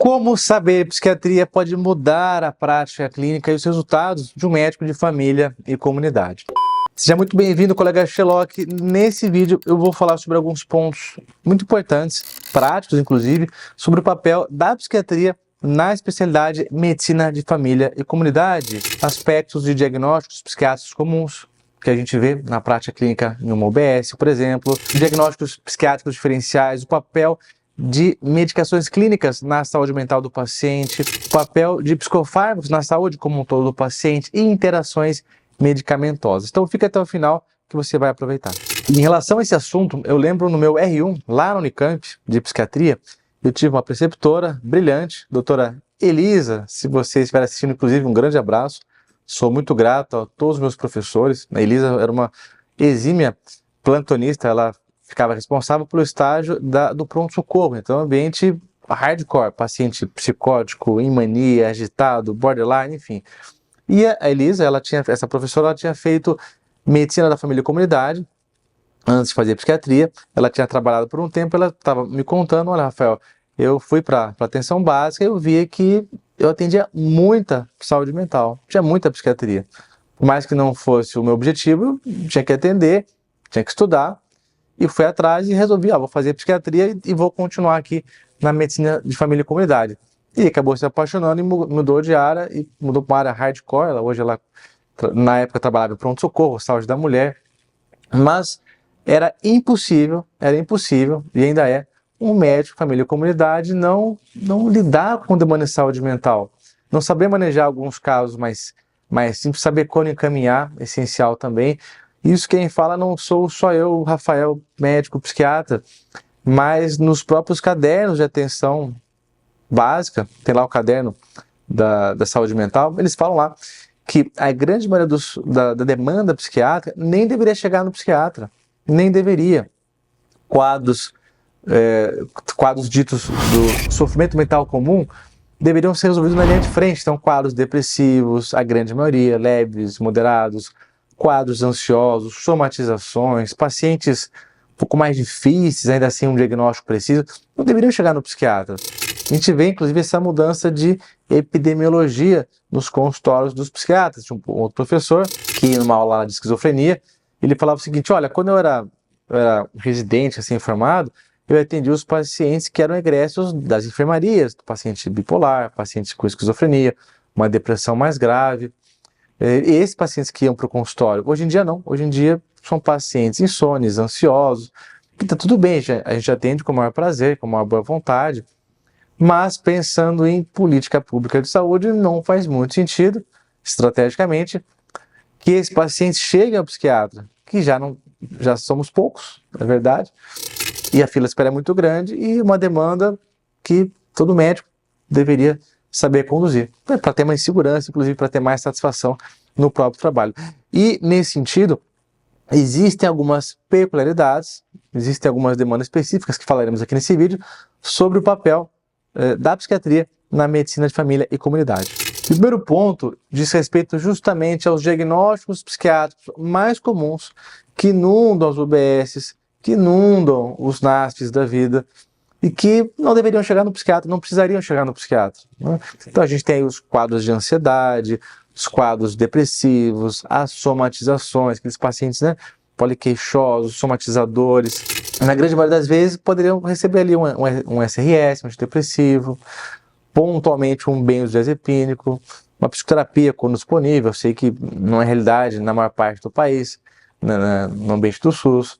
Como saber psiquiatria pode mudar a prática clínica e os resultados de um médico de família e comunidade? Seja muito bem-vindo, colega Sherlock. Nesse vídeo eu vou falar sobre alguns pontos muito importantes, práticos inclusive, sobre o papel da psiquiatria na especialidade medicina de família e comunidade, aspectos de diagnósticos psiquiátricos comuns que a gente vê na prática clínica em uma UBS, por exemplo, diagnósticos psiquiátricos diferenciais, o papel de medicações clínicas na saúde mental do paciente, o papel de psicofármacos na saúde como um todo do paciente e interações medicamentosas. Então fica até o final que você vai aproveitar. Em relação a esse assunto, eu lembro no meu R1, lá na Unicamp, de psiquiatria, eu tive uma preceptora brilhante, doutora Elisa. Se você estiver assistindo, inclusive, um grande abraço. Sou muito grato a todos os meus professores. A Elisa era uma exímia plantonista, ela ficava responsável pelo estágio do pronto-socorro, então ambiente hardcore, paciente psicótico, em mania, agitado, borderline, enfim. E a Elisa, essa professora, ela tinha feito medicina da família e comunidade, antes de fazer psiquiatria. Ela tinha trabalhado por um tempo, ela estava me contando: olha, Rafael, eu fui para atenção básica e eu via que eu atendia muita saúde mental, tinha muita psiquiatria. Por mais que não fosse o meu objetivo, eu tinha que atender, tinha que estudar, e fui atrás e resolvi, vou fazer psiquiatria e vou continuar aqui na medicina de família e comunidade. E acabou se apaixonando e mudou de área, e mudou para uma área hardcore. Hoje ela, na época, trabalhava em pronto-socorro, saúde da mulher, mas era impossível, e ainda é, um médico de família e comunidade não lidar com demanda de saúde mental, não saber manejar alguns casos mais simples, saber quando encaminhar, essencial também. Isso quem fala não sou só eu, Rafael, médico, psiquiatra, mas nos próprios cadernos de atenção básica, tem lá o caderno da saúde mental, eles falam lá que a grande maioria da demanda psiquiátrica nem deveria chegar no psiquiatra, nem deveria. Quadros ditos do sofrimento mental comum deveriam ser resolvidos na linha de frente. Então, quadros depressivos, a grande maioria, leves, moderados, quadros ansiosos, somatizações, pacientes um pouco mais difíceis, ainda assim um diagnóstico preciso, não deveriam chegar no psiquiatra. A gente vê, inclusive, essa mudança de epidemiologia nos consultórios dos psiquiatras. Tinha um outro professor que, numa aula de esquizofrenia, ele falava o seguinte: olha, quando eu era residente, recém-formado, eu atendia os pacientes que eram egressos das enfermarias, do paciente bipolar, paciente com esquizofrenia, uma depressão mais grave. E esses pacientes que iam para o consultório, hoje em dia não, hoje em dia são pacientes insônios, ansiosos, que está tudo bem, a gente atende com o maior prazer, com a maior boa vontade, mas pensando em política pública de saúde, não faz muito sentido, estrategicamente, que esses pacientes cheguem ao psiquiatra, que já somos poucos, é verdade, e a fila de espera é muito grande e uma demanda que todo médico deveria saber conduzir, para ter mais segurança, inclusive para ter mais satisfação no próprio trabalho. E, nesse sentido, existem algumas peculiaridades, existem algumas demandas específicas que falaremos aqui nesse vídeo sobre o papel da psiquiatria na medicina de família e comunidade. O primeiro ponto diz respeito justamente aos diagnósticos psiquiátricos mais comuns que inundam as UBSs, que inundam os NASFs da vida, e que não deveriam chegar no psiquiatra, não precisariam chegar no psiquiatra, né? Então a gente tem os quadros de ansiedade, os quadros depressivos, as somatizações, aqueles pacientes, né, poliqueixosos, somatizadores. Na grande maioria das vezes poderiam receber ali um SRS, um antidepressivo, pontualmente um benzodiazepínico, uma psicoterapia quando disponível. Eu sei que não é realidade na maior parte do país, no ambiente do SUS.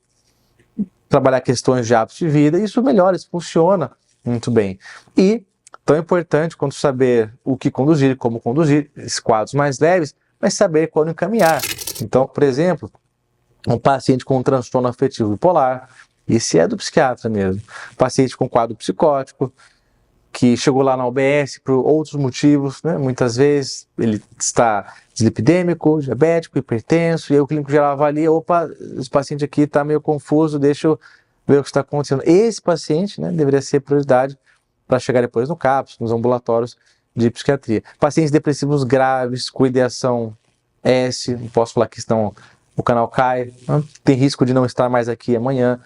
Trabalhar questões de hábitos de vida, isso melhora, isso funciona muito bem. E, tão importante quanto saber o que conduzir, como conduzir, esses quadros mais leves, mas saber quando encaminhar. Então, por exemplo, um paciente com um transtorno afetivo bipolar, esse é do psiquiatra mesmo. Paciente com quadro psicótico, que chegou lá na UBS por outros motivos, né? Muitas vezes ele está dislipidêmico, diabético, hipertenso, e aí o clínico geral avalia: opa, esse paciente aqui está meio confuso, deixa eu ver o que está acontecendo. Esse paciente, né, deveria ser prioridade para chegar depois no CAPS, nos ambulatórios de psiquiatria. Pacientes depressivos graves, com ideação S, não posso falar que o canal cai, né? Tem risco de não estar mais aqui amanhã.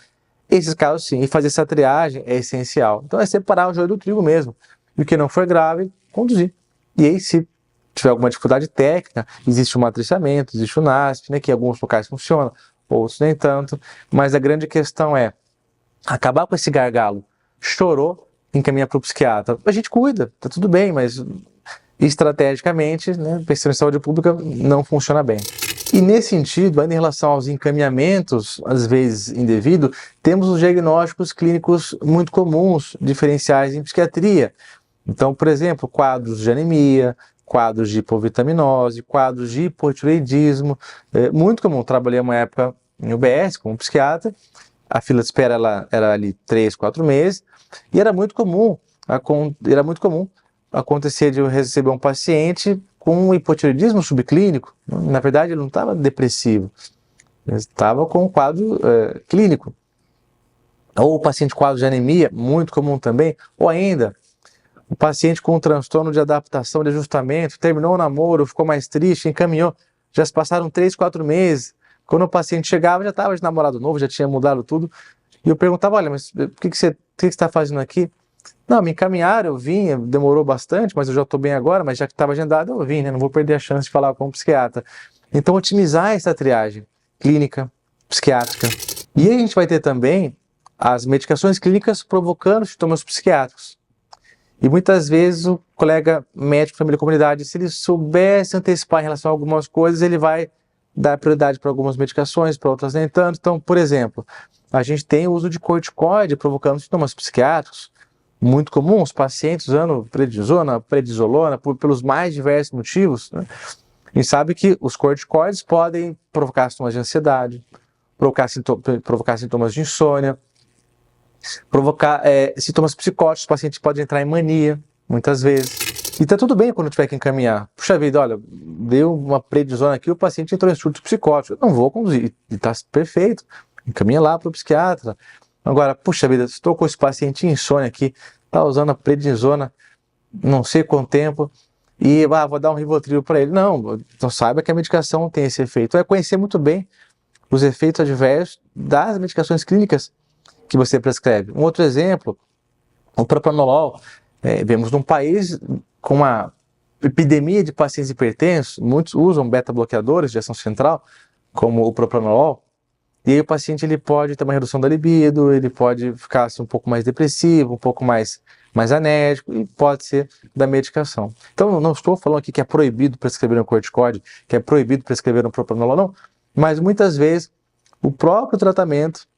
Esses casos sim, e fazer essa triagem é essencial. Então é separar o joio do trigo mesmo. e o que não for grave, conduzir. E aí, se tiver alguma dificuldade técnica, existe o matriciamento, existe o NASP, né, que em alguns locais funciona, outros nem tanto, mas a grande questão é acabar com esse gargalo. Chorou, encaminha para o psiquiatra. A gente cuida, tá tudo bem, mas estrategicamente, né, pensando em saúde pública, não funciona bem. E nesse sentido, ainda em relação aos encaminhamentos, às vezes indevido, temos os diagnósticos clínicos muito comuns, diferenciais em psiquiatria. Então, por exemplo, quadros de anemia, quadros de hipovitaminose, quadros de hipotireoidismo, muito comum. Trabalhei uma época em UBS como psiquiatra, a fila de espera era ali 3, 4 meses, e era muito comum acontecer de eu receber um paciente com hipotireoidismo subclínico. Na verdade, ele não estava depressivo, ele estava com um quadro clínico. Ou o paciente com quadro de anemia, muito comum também, ou ainda o paciente com um transtorno de adaptação, de ajustamento, terminou o namoro, ficou mais triste, encaminhou, já se passaram 3, 4 meses. Quando o paciente chegava, já estava de namorado novo, já tinha mudado tudo. E eu perguntava, olha, mas o que você está fazendo aqui? Não, me encaminharam, eu vim, demorou bastante, mas eu já estou bem agora, mas já que estava agendado, eu vim, né? Não vou perder a chance de falar com o psiquiatra. Então, otimizar essa triagem clínica, psiquiátrica. E aí a gente vai ter também as medicações clínicas provocando sintomas psiquiátricos. E muitas vezes o colega médico, família, comunidade, se ele soubesse antecipar em relação a algumas coisas, ele vai dar prioridade para algumas medicações, para outras nem tanto. Então, por exemplo, a gente tem o uso de corticoide provocando sintomas psiquiátricos, muito comum, os pacientes usando prednisona, prednisolona, pelos mais diversos motivos, né? A gente sabe que os corticoides podem provocar sintomas de ansiedade, provocar sintomas de insônia, provocar sintomas psicóticos, os pacientes podem entrar em mania, muitas vezes. E tá tudo bem quando tiver que encaminhar. Puxa vida, olha, deu uma prednisona aqui, o paciente entrou em surto psicótico. Eu não vou conduzir, e tá perfeito. Encaminha lá para o psiquiatra. Agora, puxa vida, estou com esse paciente em insônia aqui, tá usando a prednisona não sei quanto tempo, e vou dar um Rivotril para ele. Não, então saiba que a medicação tem esse efeito. É conhecer muito bem os efeitos adversos das medicações clínicas que você prescreve. Um outro exemplo, o propranolol. Vemos num país com uma epidemia de pacientes hipertensos, muitos usam beta-bloqueadores de ação central, como o propranolol, e aí o paciente ele pode ter uma redução da libido, ele pode ficar assim, um pouco mais depressivo, um pouco mais anérgico, e pode ser da medicação. Então, não estou falando aqui que é proibido prescrever um corticoide, que é proibido prescrever um propranolol, não, mas muitas vezes o próprio tratamento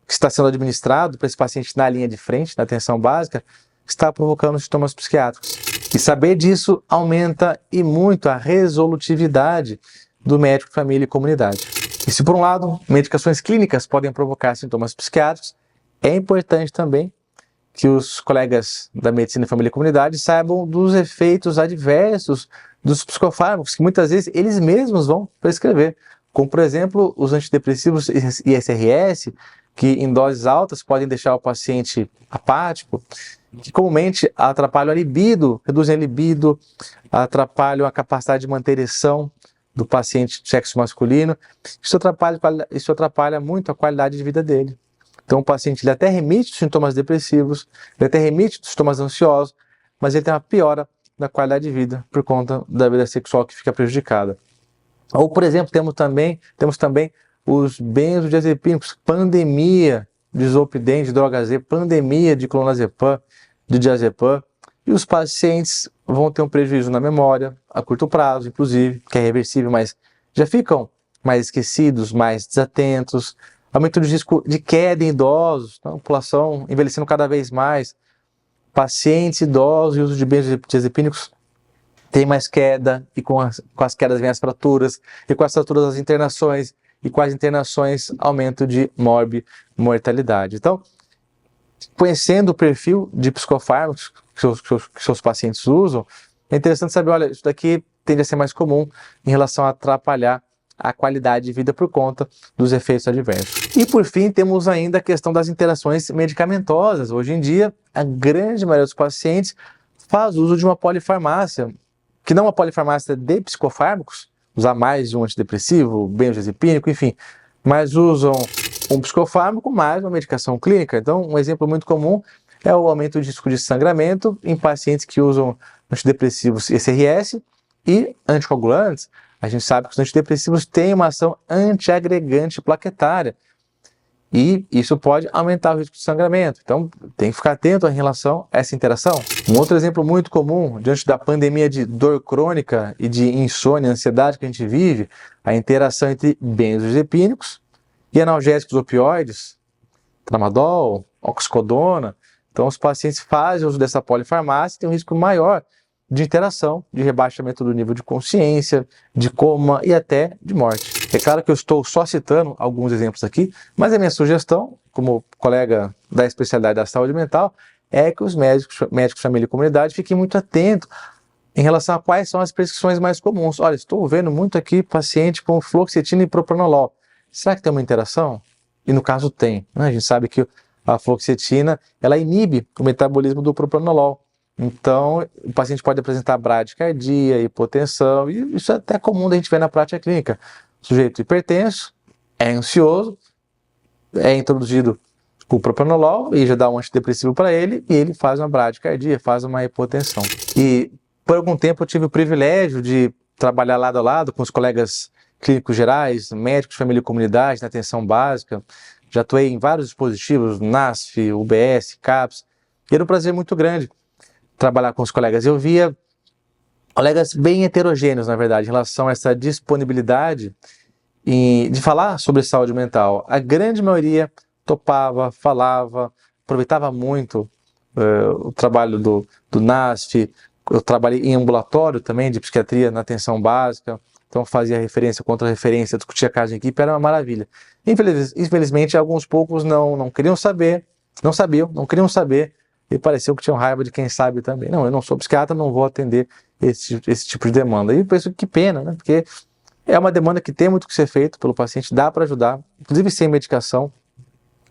que está sendo administrado para esse paciente na linha de frente, na atenção básica, está provocando sintomas psiquiátricos. E saber disso aumenta e muito a resolutividade do médico, família e comunidade. E se por um lado, medicações clínicas podem provocar sintomas psiquiátricos, é importante também que os colegas da medicina, família e comunidade saibam dos efeitos adversos dos psicofármacos, que muitas vezes eles mesmos vão prescrever, como por exemplo os antidepressivos ISRS, que em doses altas podem deixar o paciente apático, que comumente atrapalham a libido, reduzem a libido, atrapalham a capacidade de manter ereção do paciente do sexo masculino. Isso atrapalha muito a qualidade de vida dele. Então o paciente ele até remite dos sintomas depressivos, ele até remite dos sintomas ansiosos, mas ele tem uma piora da qualidade de vida por conta da vida sexual que fica prejudicada. Ou, por exemplo, temos também os benzodiazepínicos, pandemia de zolpidem, de droga Z, pandemia de clonazepam, de diazepam, e os pacientes vão ter um prejuízo na memória, a curto prazo, inclusive, que é reversível, mas já ficam mais esquecidos, mais desatentos, aumento de risco de queda em idosos, a população envelhecendo cada vez mais, pacientes idosos e uso de benzodiazepínicos tem mais queda, e com as quedas vem as fraturas, e com as fraturas as internações, e com as internações aumento de mortalidade. Então, conhecendo o perfil de psicofármacos que seus pacientes usam, é interessante saber, olha, isso daqui tende a ser mais comum em relação a atrapalhar a qualidade de vida por conta dos efeitos adversos. E por fim, temos ainda a questão das interações medicamentosas. Hoje em dia, a grande maioria dos pacientes faz uso de uma polifarmácia, que não é uma polifarmácia de psicofármacos, usar mais de um antidepressivo, benzodiazepínico, enfim, mas usam um psicofármaco mais uma medicação clínica. Então, um exemplo muito comum é o aumento do risco de sangramento em pacientes que usam antidepressivos SRS e anticoagulantes. A gente sabe que os antidepressivos têm uma ação antiagregante plaquetária e isso pode aumentar o risco de sangramento. Então, tem que ficar atento em relação a essa interação. Um outro exemplo muito comum, diante da pandemia de dor crônica e de insônia, ansiedade que a gente vive, a interação entre benzodiazepínicos e analgésicos opioides, tramadol, oxicodona. Então, os pacientes fazem uso dessa polifarmácia e tem um risco maior de interação, de rebaixamento do nível de consciência, de coma e até de morte. É claro que eu estou só citando alguns exemplos aqui, mas a minha sugestão, como colega da especialidade da saúde mental, é que os médicos de família e comunidade fiquem muito atentos em relação a quais são as prescrições mais comuns. Olha, estou vendo muito aqui paciente com fluoxetina e propranolol. Será que tem uma interação? E no caso tem, né? A gente sabe que a fluoxetina, ela inibe o metabolismo do propranolol. Então, o paciente pode apresentar bradicardia, hipotensão, e isso é até comum da gente ver na prática clínica. O sujeito hipertenso, é ansioso, é introduzido o propranolol e já dá um antidepressivo para ele, e ele faz uma bradicardia, faz uma hipotensão. E por algum tempo eu tive o privilégio de trabalhar lado a lado com os colegas clínicos gerais, médicos de família e comunidade, na atenção básica. Já atuei em vários dispositivos, NASF, UBS, CAPS, e era um prazer muito grande trabalhar com os colegas. Eu via colegas bem heterogêneos, na verdade, em relação a essa disponibilidade de falar sobre saúde mental. A grande maioria topava, falava, aproveitava muito o trabalho do NASF. Eu trabalhei em ambulatório também, de psiquiatria na atenção básica, então fazia referência contra referência, discutia caso em equipe, era uma maravilha. Infelizmente, alguns poucos não queriam saber, não queriam saber, e pareceu que tinham raiva de quem sabe também. Não, eu não sou psiquiatra, não vou atender esse tipo de demanda. E eu penso que pena, né? Porque é uma demanda que tem muito que ser feito pelo paciente, dá para ajudar, inclusive sem medicação,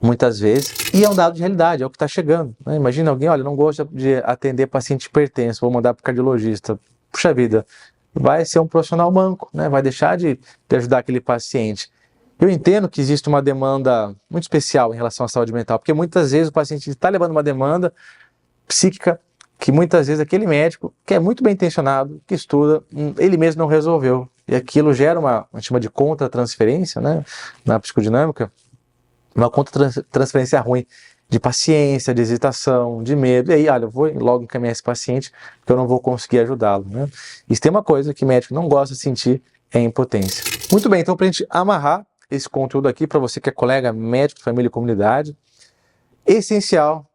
muitas vezes, e é um dado de realidade, é o que está chegando, né? Imagina alguém, olha, não gosta de atender paciente hipertenso, vou mandar para o cardiologista. Puxa vida, vai ser um profissional manco, né? Vai deixar de ajudar aquele paciente. Eu entendo que existe uma demanda muito especial em relação à saúde mental, porque muitas vezes o paciente está levando uma demanda psíquica que muitas vezes aquele médico, que é muito bem intencionado, que estuda, ele mesmo não resolveu. E aquilo gera a gente chama de contra-transferência, né, na psicodinâmica, uma contra-transferência ruim de paciência, de hesitação, de medo. E aí, olha, eu vou logo encaminhar esse paciente, porque eu não vou conseguir ajudá-lo, né? E se tem uma coisa que médico não gosta de sentir, é impotência. Muito bem, então para a gente amarrar esse conteúdo aqui, para você que é colega médico, família e comunidade, essencial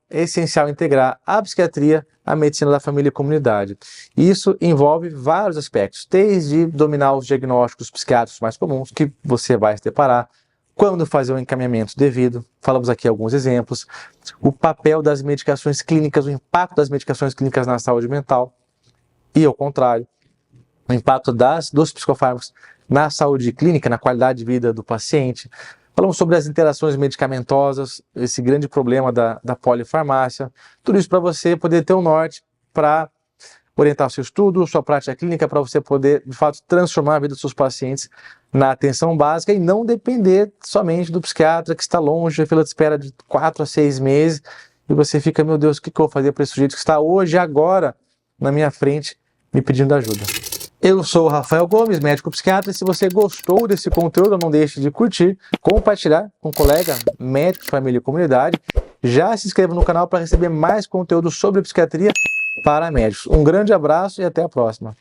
integrar a psiquiatria à medicina da família e comunidade. Isso envolve vários aspectos, desde dominar os diagnósticos psiquiátricos mais comuns que você vai se deparar, quando fazer o encaminhamento devido, falamos aqui alguns exemplos, o papel das medicações clínicas, o impacto das medicações clínicas na saúde mental e ao contrário, o impacto dos psicofármacos na saúde clínica, na qualidade de vida do paciente. Falamos sobre as interações medicamentosas, esse grande problema da polifarmácia, tudo isso para você poder ter um norte para orientar o seu estudo, sua prática clínica, para você poder, de fato, transformar a vida dos seus pacientes na atenção básica e não depender somente do psiquiatra que está longe, a fila de espera de 4 a 6 meses, e você fica, meu Deus, o que eu vou fazer para esse sujeito que está hoje, agora, na minha frente, me pedindo ajuda. Eu sou o Rafael Gomes, médico psiquiatra, e se você gostou desse conteúdo, não deixe de curtir, compartilhar com um colega, médico, família e comunidade. Já se inscreva no canal para receber mais conteúdo sobre psiquiatria para médicos. Um grande abraço e até a próxima.